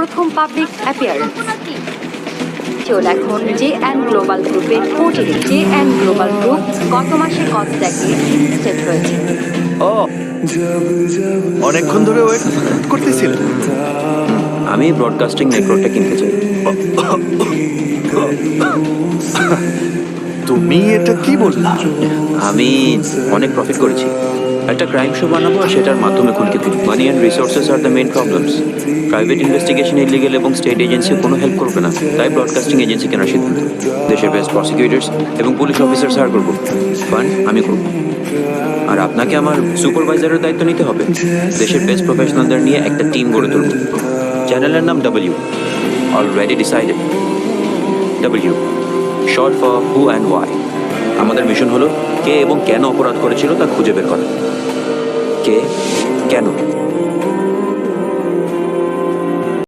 প্রথম public appearance. চল এখন জে অ্যান্ড গ্লোবাল গ্রুপের পোর্টালে। জে অ্যান্ড গ্লোবাল গ্রুপ গত মাসে কনস্ট্যাক্টে লিস্টেড হয়েছে। ও, অনেকক্ষণ ধরে ওয়েট করতেছিলেন। আমি ব্রডকাস্টিং নেটওয়ার্কটা কিনতে চাই। তুমি এটা কি বললা? আমি অনেক প্রফিট করেছি। একটা ক্রাইম শো বানাবো আর সেটার মাধ্যমে খুনকে তুলি। মানি and resources are the main problems. Private investigation illegal এবং স্টেট এজেন্সি কোনো হেল্প করবে না। তাই ব্রডকাস্টিং এজেন্সি কেনার সিদ্ধান্ত। দেশের বেস্ট প্রসিকিউটরস এবং পুলিশ অফিসার হায়ার করবো। ফান্ড আমি করবো। আর আপনাকে আমার সুপারভাইজারের দায়িত্ব নিতে হবে। দেশের বেস্ট প্রফেশনালদের নিয়ে একটা টিম গড়ে তুলব। চ্যানেলের নাম W, already decided. W short for who and Y. আমাদের মিশন হলো কে এবং কেন অপরাধ করেছিল তা খুঁজে বের করা। কে, কেন,